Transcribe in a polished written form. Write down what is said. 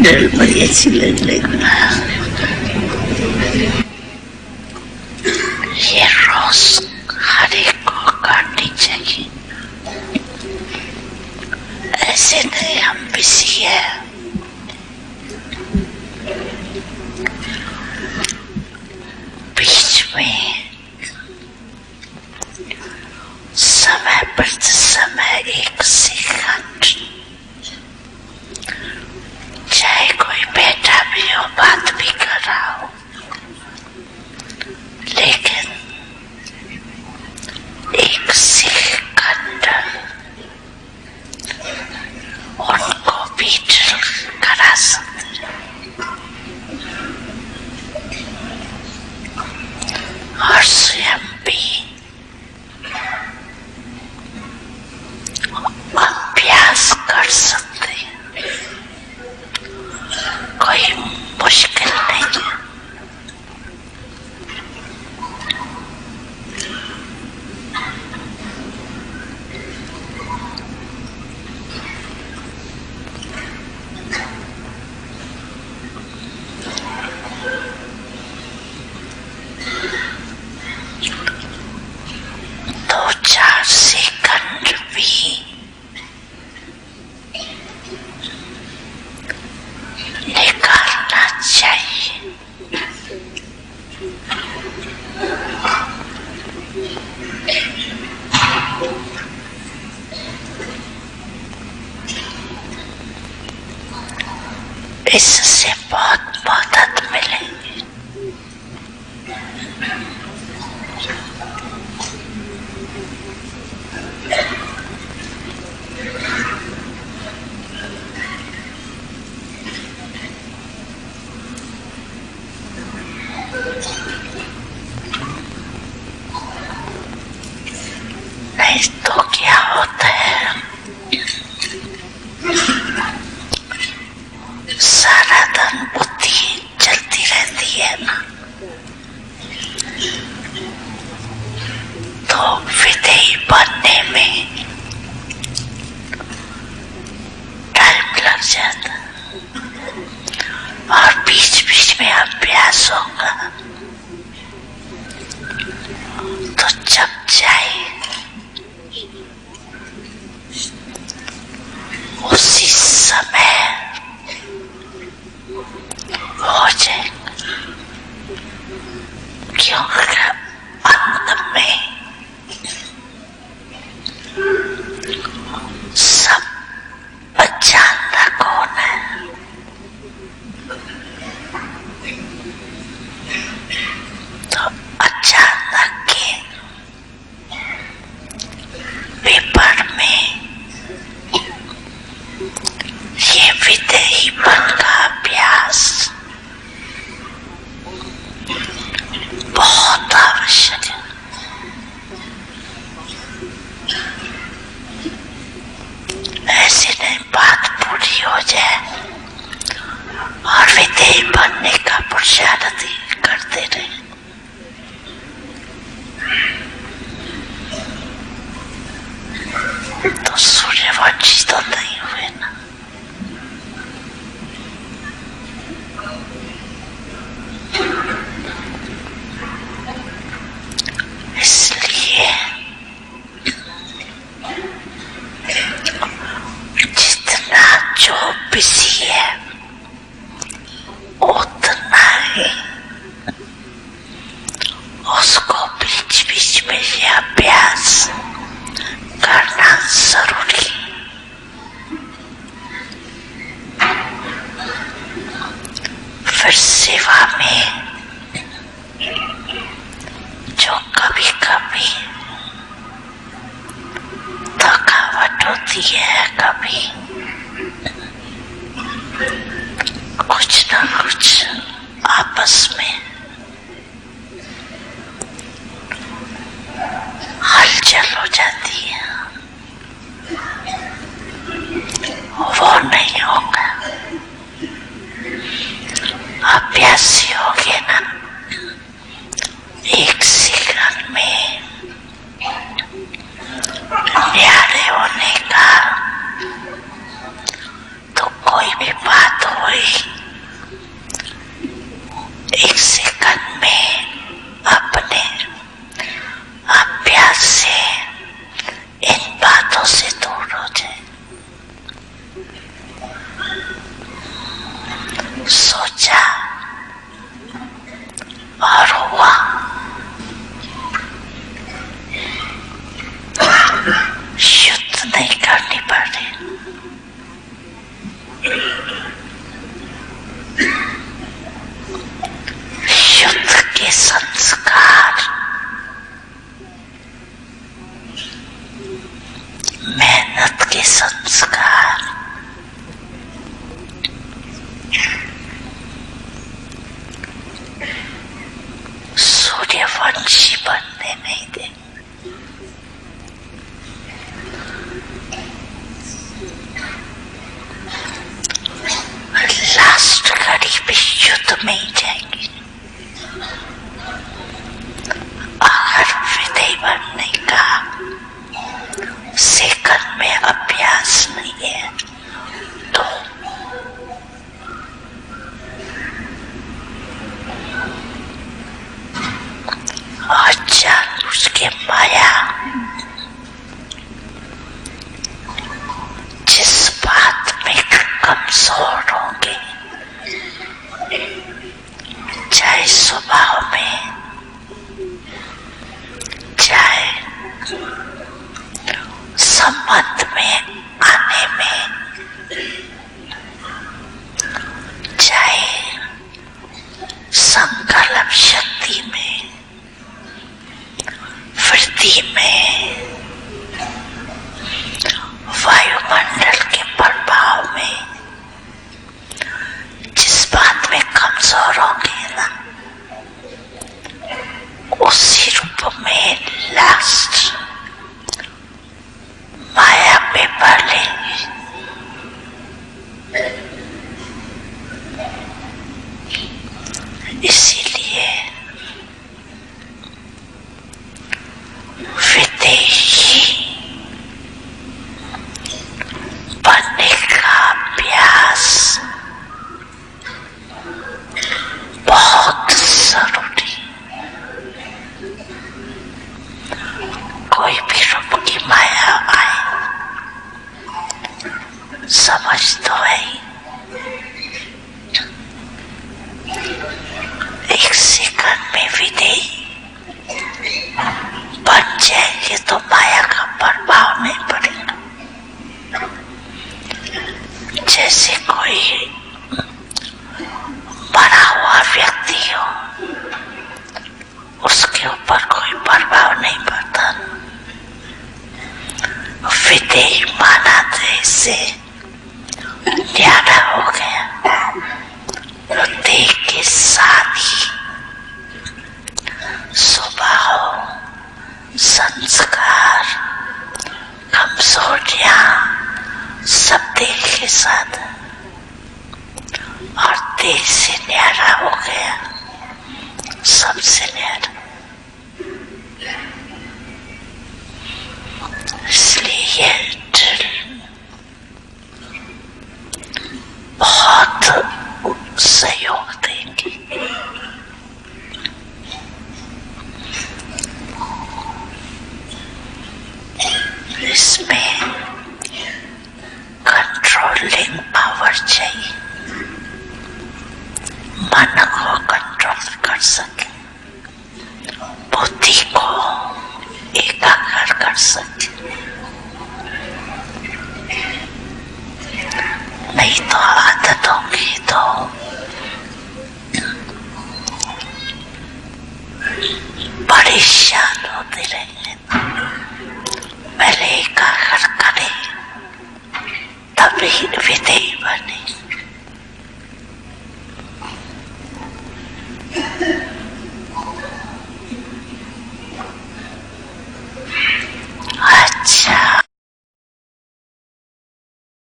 निर्भयशील ये रोज हर एक को काटनी चाहिए। ऐसे नहीं हम बिजी है, बीच में समय पर समय एक सेकंड, चाहे कोई बैठा भी हो बात भी कर रहा हो, लेकिन एक सेकंड उनको भी करा सकते और स्वयं भी अभ्यास कर सकते हैं। कोई मुश्किल नहीं है। दो चार सेकंड भी निकालना चाहिए। इससे बहुत मदद मिलेगी। नहीं तो क्या होता है, सारा दिन बुद्धि चलती रहती है ना, तो विधेय बनने में टाइम लग जाता और बीच बीच में अभ्यास होगा तो जब जाए उसी समय हो जाएगा। क्योंकि अंत में सब जानता कौन है, तो अचानक के पेपर में ये विधेयपन का अभ्यास बहुत आवश्यक है। ऐसे नहीं बात पूरी हो जाए और विधेय बनने का पुरुषार्थ करते रहे। तो सूर्यवंशी तो नहीं हुए ना। इसलिए जितना जो बिजी है उतना ही उसको बीच बीच में ये अभ्यास करना जरूरी। फिर सेवा में जो कभी कभी थकावट होती है, कभी कुछ ना कुछ आपस में हलचल हो जाती है, वो नहीं होगा। अभ्यासी हो गए ना, एक सेकंड में न्यारे होने का, तो संस्कार, मेहनत के संस्कार, सूर्यवंशी बनने नहीं देंगे। लास्ट घड़ी पे युद्ध में ही जाएंगे। अगर विधेय बनने का सेकंड में अभ्यास नहीं है तो जानबूझ के माया जिस बात में कमजोर होंगे, चाहे स्वभाव में, चाहे संबंध में आने में, चाहे संकल्प शक्ति में, वृद्धि में, वायुमंडल के प्रभाव में, जिस बात में कमजोर होंगे ना, उसी रूप में लास्ट माया पे पढ़ लेंगे। इसीलिए विदेही बनने का अभ्यास बहुत जरूरी। कोई भी रूप की माया आए, समझ तो है ही, एक सेकंड में विदेही बन जाएंगे तो माया का प्रभाव नहीं पड़ेगा। जैसे कोई मरा हुआ व्यक्ति हो, उसके ऊपर कोई प्रभाव नहीं पड़ता। विदेही माना जैसे न्यारा हो गया, तो देह के साथ ही स्वभाव, संस्कार, कमजोरियां सब देह के साथ, और देह से न्यारा हो गया, सबसे न्यारा।